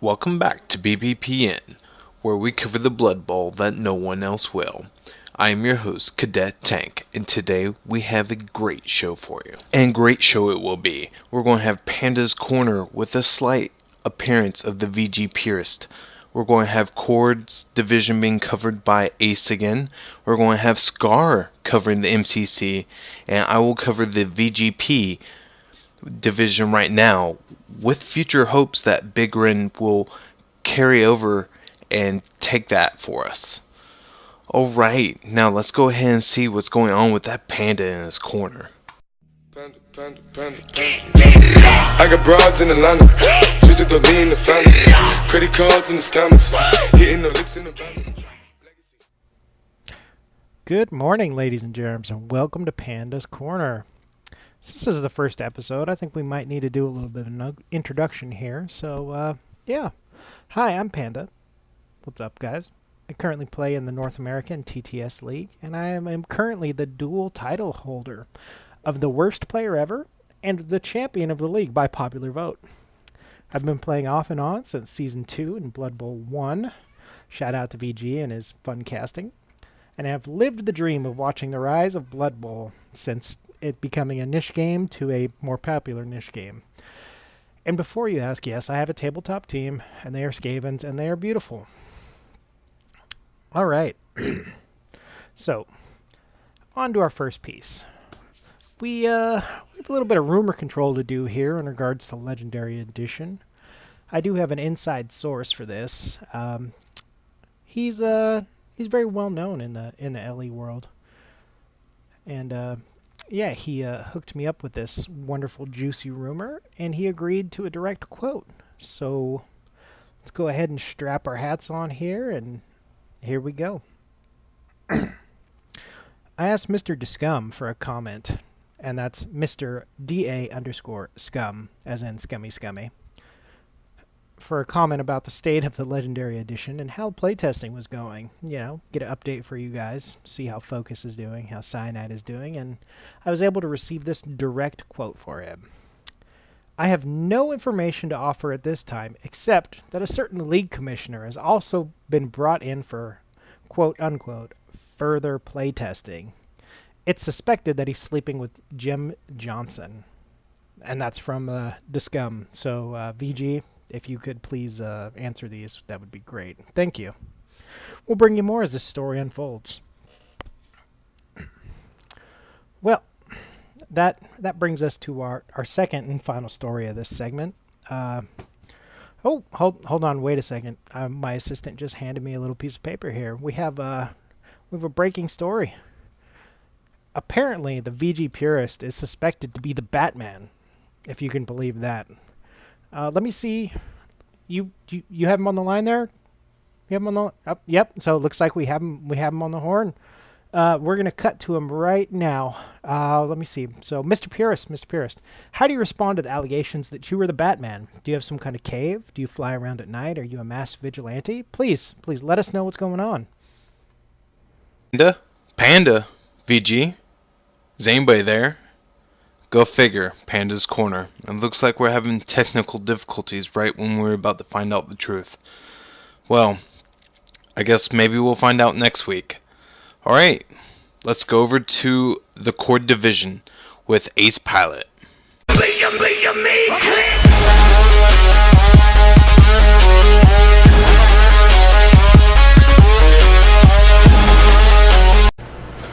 Welcome back to BBPN, where we cover the Blood Bowl that no one else will. I am your host, Cadet Tank, and today we have a great show for you. And great show it will be. We're going to have Panda's Corner with a slight appearance of the VG Purist. We're going to have Chord's division being covered by Ace again. We're going to have Scar covering the MCC, and I will cover the VGP division right now, with future hopes that Big Ren will carry over and take that for us. Alright, now let's go ahead and see what's going on with that Panda in his corner. Panda. I got broads in Atlanta, just to the lean the family, credit cards in the scammers, hitting the licks in the van. Good morning, ladies and germs, and welcome to Panda's Corner. Since this is the first episode, I think we might need to do a little bit of an introduction here. So, yeah. Hi, I'm Panda. What's up, guys? I currently play in the North American TTS League, and I am currently the dual title holder of the worst player ever and the champion of the league by popular vote. I've been playing off and on since Season 2 in Blood Bowl 1. Shout out to VG and his fun casting. And have lived the dream of watching the rise of Blood Bowl since it becoming a niche game to a more popular niche game. And before you ask, yes, I have a tabletop team, and they are Skavens, and they are beautiful. All right. So, on to our first piece. We have a little bit of rumor control to do here in regards to Legendary Edition. I do have an inside source for this. He's very well known in the LE world, and yeah, he hooked me up with this wonderful juicy rumor, and he agreed to a direct quote. So let's go ahead and strap our hats on here, and here we go. I asked Mr. Descum for a comment, and that's Mr. DA_scum, as in scummy, for a comment about the state of the Legendary Edition and how playtesting was going. You know, get an update for you guys, see how Focus is doing, how Cyanide is doing, and I was able to receive this direct quote for him. I have no information to offer at this time, except that a certain league commissioner has also been brought in for, quote-unquote, further playtesting. It's suspected that he's sleeping with Jim Johnson, and that's from Descum. So, VG, if you could please answer these, that would be great. Thank you. We'll bring you more as this story unfolds. Well, that brings us to our second and final story of this segment. Hold on, wait a second. My assistant just handed me a little piece of paper here. We have a breaking story. Apparently, the VG Purist is suspected to be the Batman, if you can believe that. Let me see. You have him on the line there? You have him on the... Oh, yep. So it looks like we have him on the horn. We're going to cut to him right now. Let me see. So, Mr. Purist, how do you respond to the allegations that you were the Batman? Do you have some kind of cave? Do you fly around at night? Are you a masked vigilante? Please let us know what's going on. Panda, VG, is anybody there? Go figure, Panda's Corner. It looks like we're having technical difficulties right when we're about to find out the truth. Well, I guess maybe we'll find out next week. Alright, let's go over to the Chord division with Ace Pilot.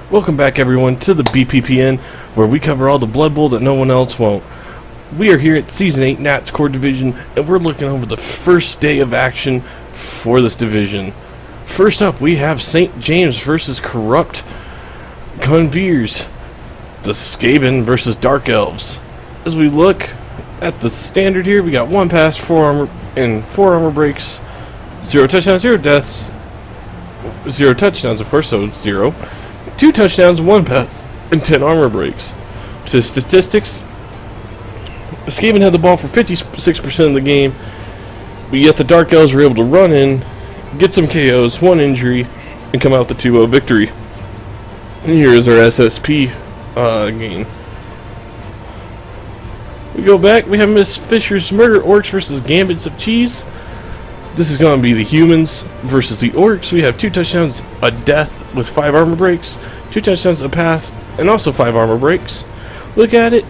Welcome back, everyone, to the BPPN, where we cover all the Blood Bowl that no one else won't. We are here at Season 8 Nats Chord Division, and we're looking over the first day of action for this division. First up, we have St. James versus Corrupt Conveers, the Skaven versus Dark Elves. As we look at the standard here, we got 1 pass, 4 armor breaks, 0 touchdowns, 0 deaths, 0 touchdowns, of course, so 0. 2 touchdowns, 1 pass, and 10 armor breaks. To statistics, Skaven had the ball for 56% of the game, but yet the Dark Elves were able to run in, get some KOs, 1 injury, and come out with the 2-0 victory. And here is our SSP gain. We go back, we have Miss Fisher's Murder Orcs versus Gambits of Cheese. This is going to be the humans versus the orcs. We have 2 touchdowns, a death with 5 armor breaks, 2 touchdowns, a pass, and also 5 armor breaks. Look at it,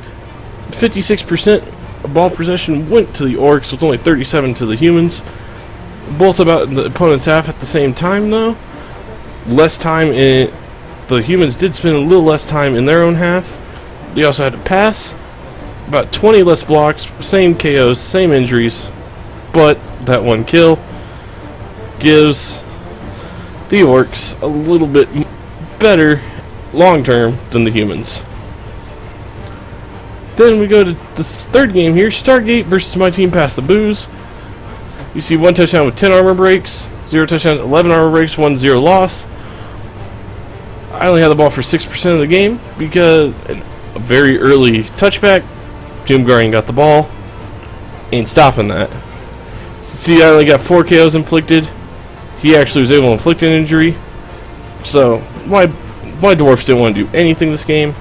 56% of ball possession went to the orcs with only 37 to the humans. Both about the opponent's half at the same time though. Less time in the humans did spend a little less time in their own half. They also had to pass. About 20 less blocks, same KOs, same injuries, but that 1 kill gives the orcs a little bit better long term than the humans. Then we go to the third game here, Stargate versus my team Pass the Booze. You see 1 touchdown with 10 armor breaks, 0 touchdowns, 11 armor breaks, 1 0 loss. I only had the ball for 6% of the game because a very early touchback, Jim Guardian got the ball, ain't stopping that. See, I only got 4 KOs inflicted. He actually was able to inflict an injury. So, my dwarfs didn't want to do anything this game,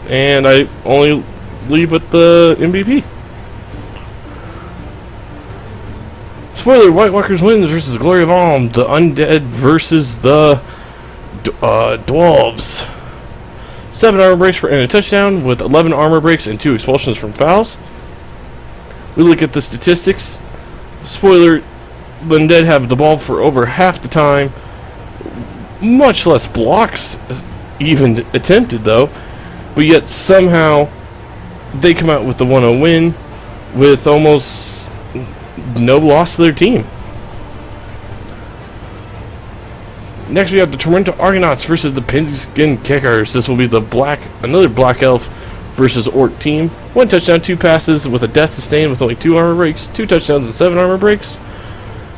and I only leave with the MVP. Spoiler, White Walkers wins versus the Glory of Alm. The Undead versus the Dwarves. 7 armor breaks and a touchdown with 11 armor breaks and 2 expulsions from fouls. We look at the statistics. Spoiler, the Undead have the ball for over half the time. Much less blocks even attempted though. But yet somehow they come out with the 1-0 win with almost no loss to their team. Next we have the Toronto Argonauts versus the Pigskin Kickers. This will be the another Black Elf versus Orc team. 1 touchdown, 2 passes with a death sustained with only 2 armor breaks, 2 touchdowns and 7 armor breaks.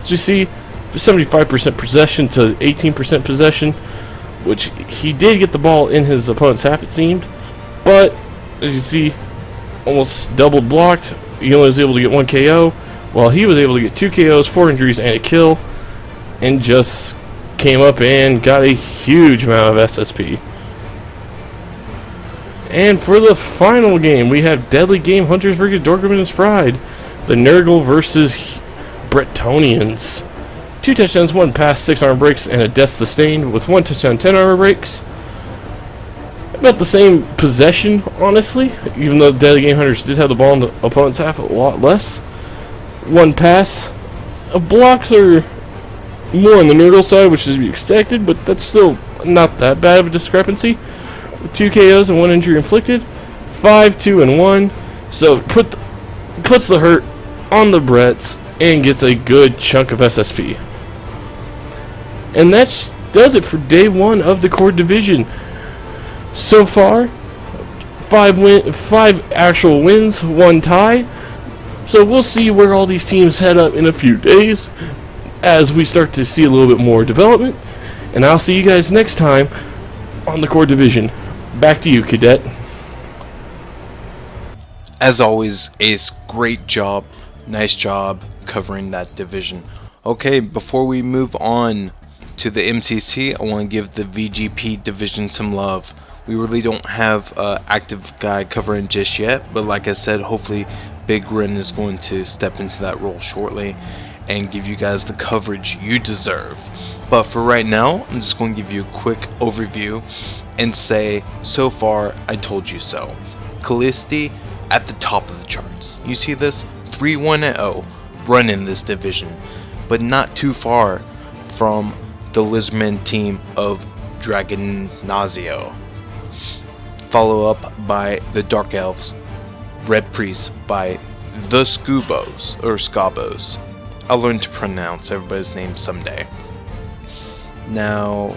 As you see, 75% possession to 18% possession, which he did get the ball in his opponent's half it seemed, but as you see, almost doubled blocked. He only was able to get 1 KO, while he was able to get 2 KOs, 4 injuries, and a kill, and just came up and got a huge amount of SSP. And for the final game, we have Deadly Game Hunters versus Dorkman's Pride. The Nurgle versus Bretonians. 2 touchdowns, 1 pass, 6 armor breaks, and a death sustained with 1 touchdown, 10 armor breaks. About the same possession, honestly, even though the Deadly Game Hunters did have the ball in the opponent's half a lot less. 1 pass. Blocks are more on the Nurgle side, which is to be expected, but that's still not that bad of a discrepancy. 2 KOs and 1 injury inflicted. 5, 2, and 1. So puts the hurt on the Bretts and gets a good chunk of SSP. And that does it for day 1 of the core division. So far, 5 actual wins, 1 tie. So we'll see where all these teams head up in a few days as we start to see a little bit more development. And I'll see you guys next time on the core division. Back to you, Cadet. As always, Ace, great job. Nice job covering that division. Okay, before we move on to the MCC, I want to give the VGP division some love. We really don't have an active guy covering just yet, but like I said, hopefully Big Ren is going to step into that role shortly and give you guys the coverage you deserve. But for right now, I'm just going to give you a quick overview and say, so far, I told you so. Callisti at the top of the charts. You see this? 3-1-0, running this division, but not too far from the Lizardman team of Dragon Nazio. Follow up by the Dark Elves, Red Priests by the Scubos, or Scabos. I'll learn to pronounce everybody's name someday. Now,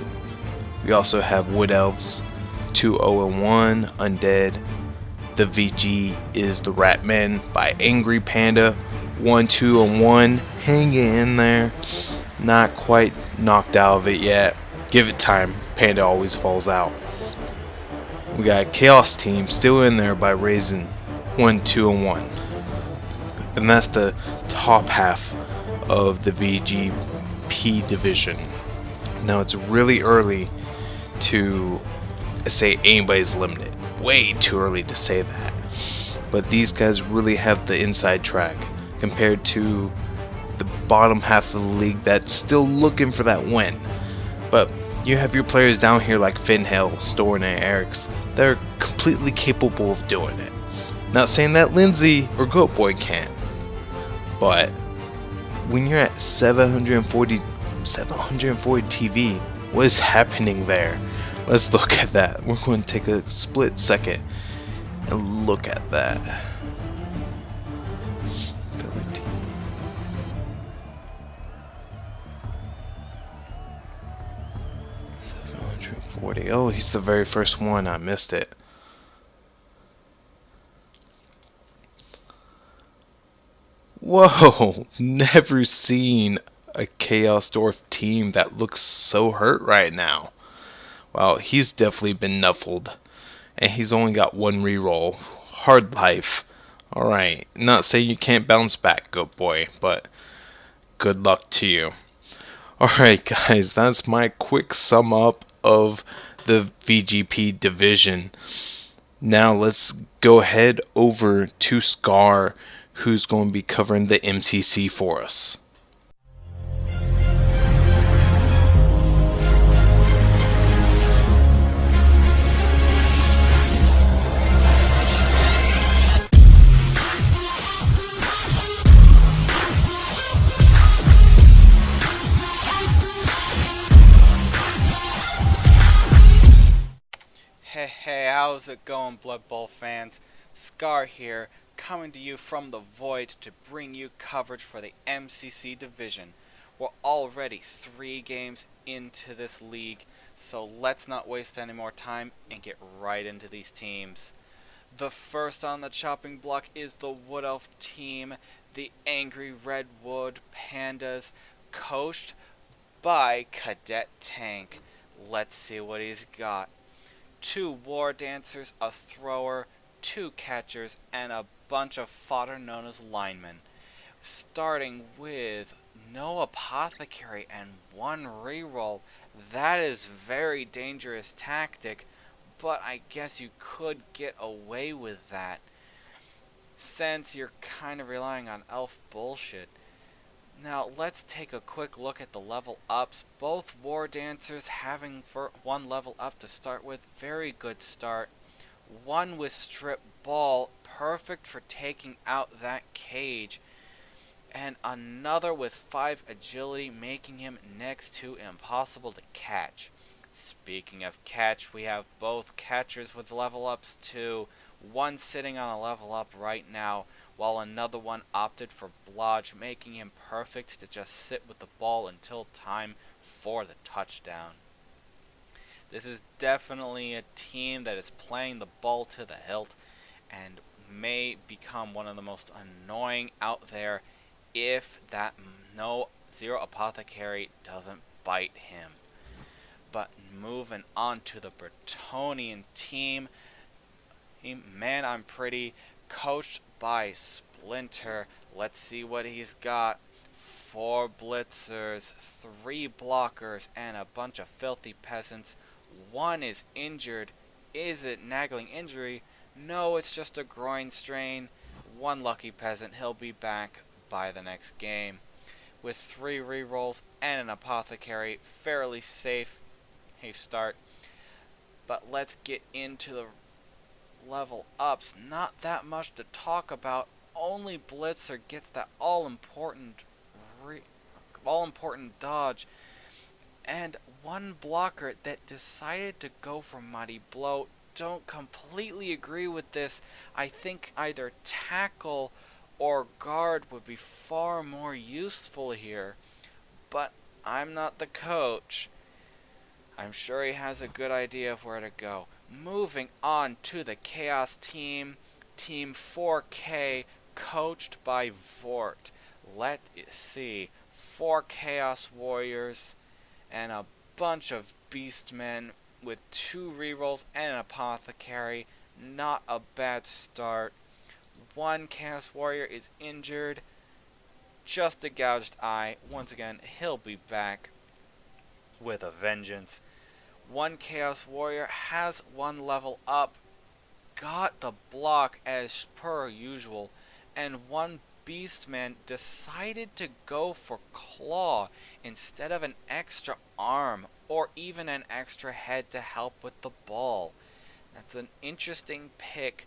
we also have Wood Elves, 2-0-1, Undead. The VG is the Ratmen by Angry Panda, 1-2-1, hang in there. Not quite knocked out of it yet. Give it time, Panda always falls out. We got Chaos Team still in there by Raisin, 1-2-1. And that's the top half of the VGP division. Now it's really early to say anybody's limited. Way too early to say that. But these guys really have the inside track compared to the bottom half of the league that's still looking for that win. But you have your players down here like Finn Hill, Storn, and Eriks. They're completely capable of doing it. Not saying that Lindsay or Goat Boy can't, but when you're at 740 TV, what is happening there? Let's look at that. We're going to take a split second and look at that. 740. Oh, he's the very first one. I missed it. Whoa, never seen a Chaos Dwarf team that looks so hurt right now. Wow, he's definitely been nuffled. And he's only got one reroll. Hard life. Alright, not saying you can't bounce back, Goat Boy, but good luck to you. Alright guys, that's my quick sum up of the VGP division. Now let's go ahead over to Scar, who's going to be covering the MCC for us. Hey, how's it going, Blood Bowl fans? Scar here, coming to you from the Void to bring you coverage for the MCC division. We're already 3 games into this league, so let's not waste any more time and get right into these teams. The first on the chopping block is the Wood Elf team, the Angry Redwood Pandas, coached by Cadet Tank. Let's see what he's got. 2 war dancers, a thrower, 2 catchers, and a bunch of fodder known as linemen. Starting with no apothecary and 1 reroll. That is very dangerous tactic, but I guess you could get away with that, since you're kind of relying on elf bullshit. Now let's take a quick look at the level ups. Both war dancers having for 1 level up to start with. Very good start. 1 with strip ball, perfect for taking out that cage. And another with 5 agility, making him next to impossible to catch. Speaking of catch, we have both catchers with level ups too. 1 sitting on a level up right now, while another one opted for blodge, making him perfect to just sit with the ball until time for the touchdown. This is definitely a team that is playing the ball to the hilt and may become one of the most annoying out there if that zero apothecary doesn't bite him. But moving on to the Bretonian team, Man I'm Pretty, coached by Splinter. Let's see what he's got. 4 blitzers, 3 blockers, and a bunch of filthy peasants. 1 is injured. Is it nagging injury? No, it's just a groin strain. 1 lucky peasant, he'll be back by the next game. With 3 rerolls and an apothecary, fairly safe start. But let's get into the level ups. Not that much to talk about. Only Blitzer gets that all-important dodge, and 1 blocker that decided to go for Mighty Blow. Don't completely agree with this. I think either tackle or guard would be far more useful here, but I'm not the coach. I'm sure he has a good idea of where to go. Moving on to the Chaos team, Team 4K, coached by Vort. Let's see, 4 Chaos Warriors and a bunch of Beastmen with 2 rerolls and an apothecary. Not a bad start. 1 Chaos Warrior is injured, just a gouged eye. Once again, he'll be back with a vengeance. 1 Chaos Warrior has 1 level up, got the block as per usual, and 1 Beastman decided to go for Claw instead of an extra arm or even an extra head to help with the ball. That's an interesting pick,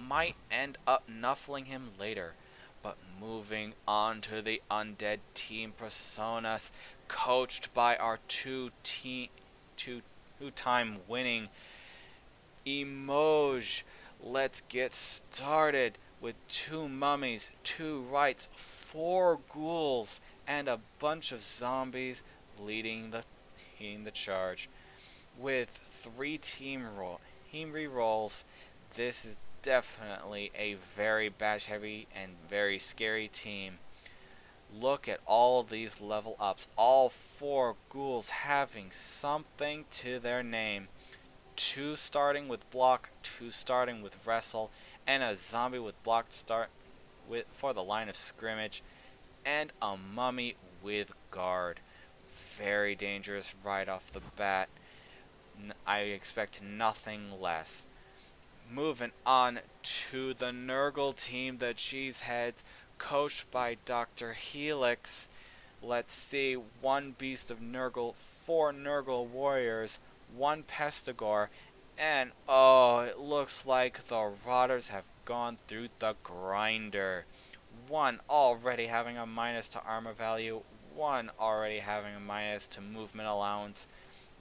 might end up nuffling him later. But moving on to the Undead Team Personas, coached by our two-time winning Emoj. Let's get started with 2 mummies, 2 rights, 4 ghouls, and a bunch of zombies leading the charge. With 3 team rerolls, this is definitely a very bash heavy and very scary team. Look at all these level ups. All 4 ghouls having something to their name. 2 starting with block, 2 starting with wrestle, and a zombie with block for the line of scrimmage, and a mummy with guard. Very dangerous right off the bat. I expect nothing less. Moving on to the Nurgle team, the Cheeseheads, coached by Dr. Helix. Let's see, 1 Beast of Nurgle, 4 Nurgle Warriors, 1 Pestigore, and it looks like the Rotters have gone through the grinder. 1 already having a minus to armor value, 1 already having a minus to movement allowance.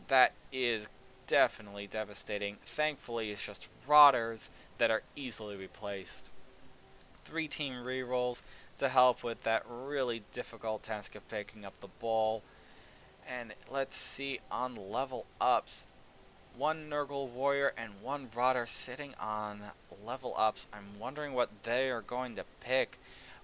That is definitely devastating. Thankfully, it's just Rotters that are easily replaced. 3 team rerolls to help with that really difficult task of picking up the ball. And let's see on level ups. 1 Nurgle Warrior and 1 Rotter sitting on level ups. I'm wondering what they are going to pick,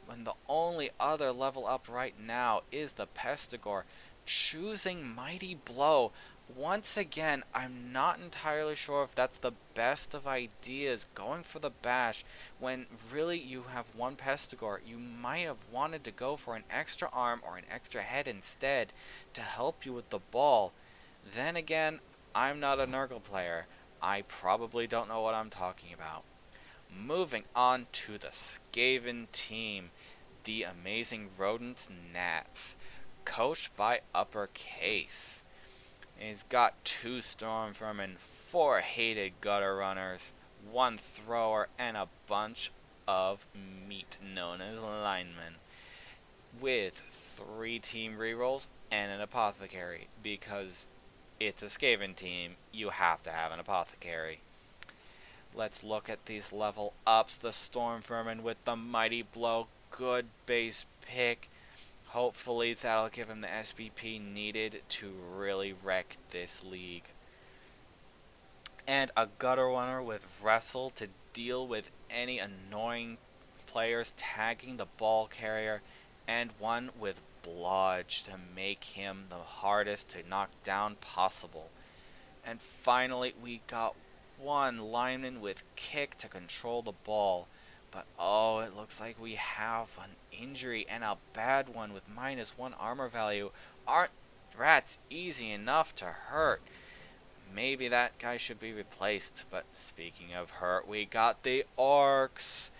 when the only other level up right now is the Pestigore, choosing Mighty Blow. Once again, I'm not entirely sure if that's the best of ideas, going for the bash, when really you have 1 Pestigore. You might have wanted to go for an extra arm or an extra head instead to help you with the ball. Then again, I'm not a Nurgle player. I probably don't know what I'm talking about. Moving on to the Skaven team, the Amazing Rodents Gnats, coached by Uppercase. He's got 2 Storm Vermin, 4 hated Gutter Runners, 1 Thrower, and a bunch of meat known as linemen. With 3 team rerolls and an Apothecary, because it's a Skaven team, you have to have an Apothecary. Let's look at these level ups. The Storm Vermin with the Mighty Blow, good base pick. Hopefully that'll give him the SBP needed to really wreck this league. And a Gutter Runner with Wrestle to deal with any annoying players tagging the ball carrier, and 1 with Blodge to make him the hardest to knock down possible. And finally, we got 1 lineman with Kick to control the ball. But it looks like we have an injury, and a bad one with -1 armor value. Aren't rats easy enough to hurt? Maybe that guy should be replaced. But speaking of hurt, we got the Orcs.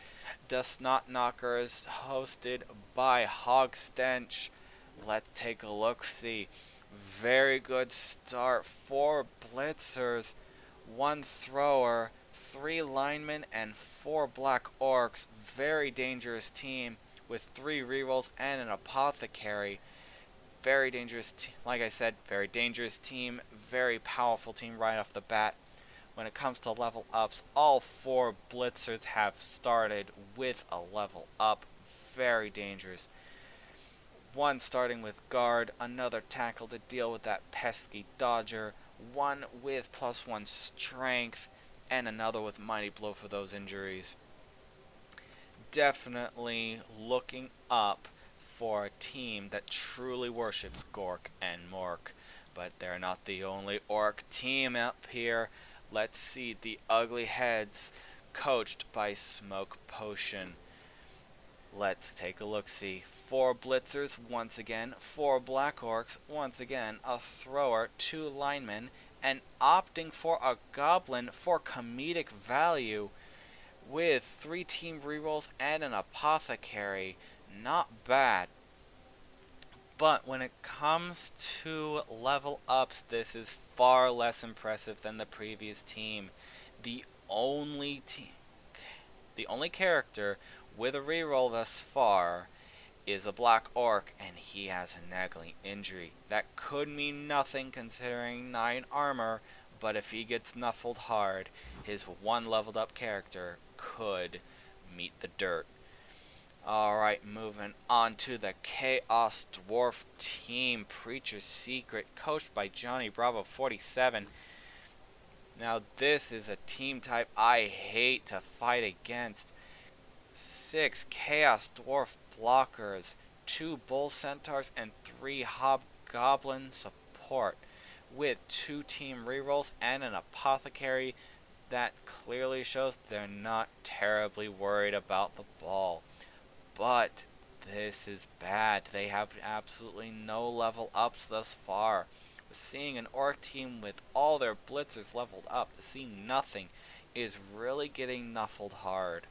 The Snot Knockers, hosted by Hogstench. Let's take a look-see. Very good start. 4 Blitzers, 1 Thrower, 3 linemen, and 4 Black Orcs. Very dangerous team with 3 rerolls and an Apothecary. Very dangerous, like I said, very dangerous team. Very powerful team right off the bat. When it comes to level ups, all 4 Blitzers have started with a level up. Very dangerous. 1 starting with guard, another tackle to deal with that pesky dodger, 1 with +1 strength, and another with Mighty Blow for those injuries. Definitely looking up for a team that truly worships Gork and Mork. But they're not the only Orc team up here. Let's see the Ugly Heads, coached by Smoke Potion. Let's take a look-see. 4 Blitzers, once again. 4 Black Orcs, once again. A Thrower, 2 Linemen, and opting for a Goblin for comedic value with 3 team rerolls and an Apothecary. not bad. But when it comes to level ups, this is far less impressive than the previous team. The only team, the only character with a reroll thus far is a Black Orc, and he has a nagging injury. That could mean nothing considering 9 armor, but if he gets nuffled hard, his 1 leveled up character could meet the dirt. Alright, moving on to the Chaos Dwarf team. Preacher's Secret, coached by Johnny Bravo 47. Now this is a team type I hate to fight against. 6 Chaos Dwarf blockers, 2 Bull Centaurs, and 3 Hobgoblin support, with 2 team rerolls and an Apothecary that clearly shows they're not terribly worried about the ball. But this is bad. They have absolutely no level ups thus far. Seeing an Orc team with all their blitzers leveled up, seeing nothing, is really getting nuffled hard.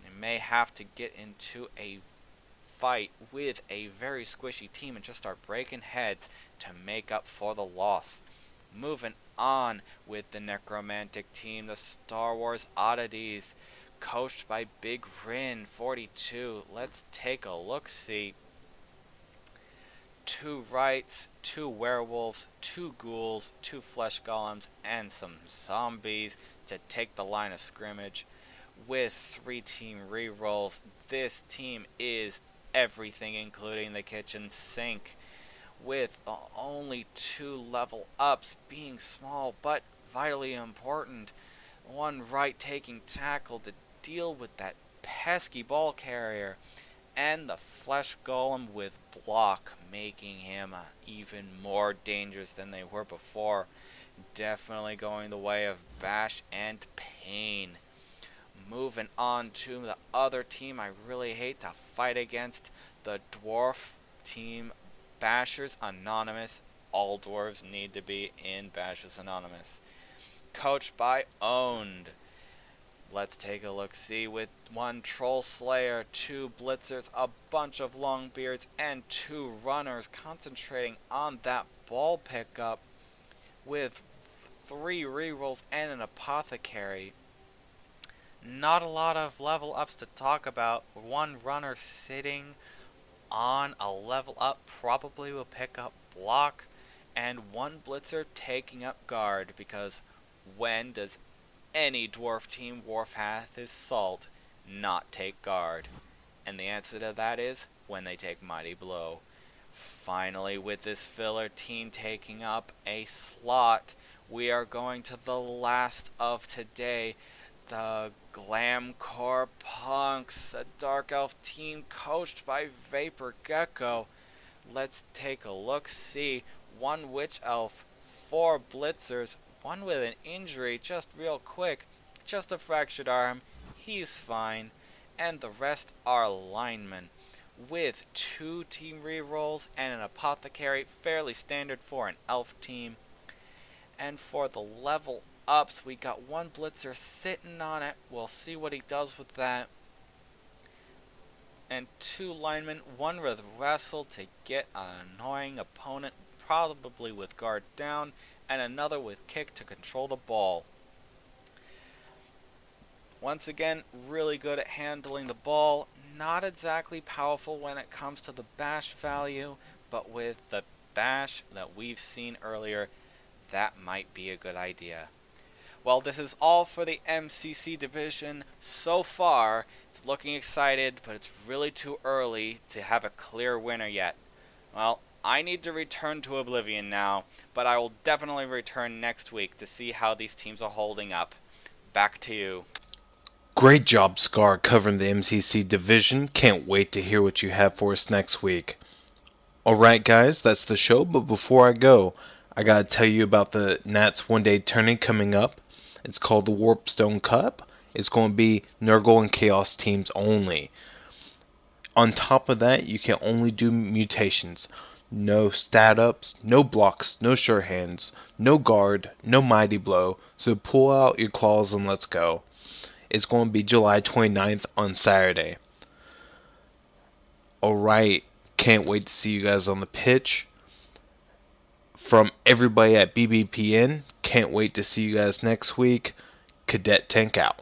They may have to get into a fight with a very squishy team and just start breaking heads to make up for the loss. Moving on with the Necromantic team, the Star Wars Oddities, coached by Big Rin 42. Let's take a look-see. 2 Rights, 2 Werewolves, 2 Ghouls, 2 Flesh Golems, and some Zombies to take the line of scrimmage. With 3 team rerolls, this team is everything including the kitchen sink. With only 2 level ups, being small but vitally important. 1 right taking tackle to deal with that pesky ball carrier, and the Flesh Golem with block, making him even more dangerous than they were before. Definitely going the way of Bash and Pain. Moving on to the other team I really hate to fight against, the Dwarf team, Bashers Anonymous. All dwarves need to be in Bashers Anonymous. Coached by Owned. Let's take a look-see with 1 Troll Slayer, 2 Blitzers, a bunch of Longbeards, and 2 Runners concentrating on that ball pickup with 3 rerolls and an Apothecary. Not a lot of level ups to talk about. 1 Runner sitting on a level up probably will pick up block, and 1 Blitzer taking up guard, because when does any dwarf team Warpath is Salt not take guard? And the answer to that is when they take Mighty Blow. Finally, with this filler team taking up a slot, we are going to the last of today, the Glamcore Punks, a Dark Elf team coached by Vapor Gecko. Let's take a look-see. 1 Witch Elf, 4 Blitzers, 1 with an injury, just real quick, just a fractured arm, he's fine, and the rest are linemen, with 2 team rerolls and an Apothecary, fairly standard for an elf team. And for the level ups, we got 1 Blitzer sitting on it, we'll see what he does with that, and 2 linemen, 1 with Wrestle to get an annoying opponent, probably with guard down, and another with kick to control the ball. Once again, really good at handling the ball. Not exactly powerful when it comes to the bash value, but with the bash that we've seen earlier, that might be a good idea. Well, this is all for the MCC division so far. It's looking excited, but it's really too early to have a clear winner yet. Well, I need to return to Oblivion now, but I will definitely return next week to see how these teams are holding up. Back to you. Great job, Scar, covering the MCC division. Can't wait to hear what you have for us next week. Alright guys, that's the show, but before I go, I gotta tell you about the Nats one-day tourney coming up. It's called the Warpstone Cup. It's going to be Nurgle and Chaos teams only. On top of that, you can only do mutations. No stat ups, no blocks, no sure hands, no guard, no mighty blow, so pull out your claws and let's go. It's going to be July 29th on Saturday. Alright, can't wait to see you guys on the pitch. From everybody at BBPN, can't wait to see you guys next week. Cadet Tank out.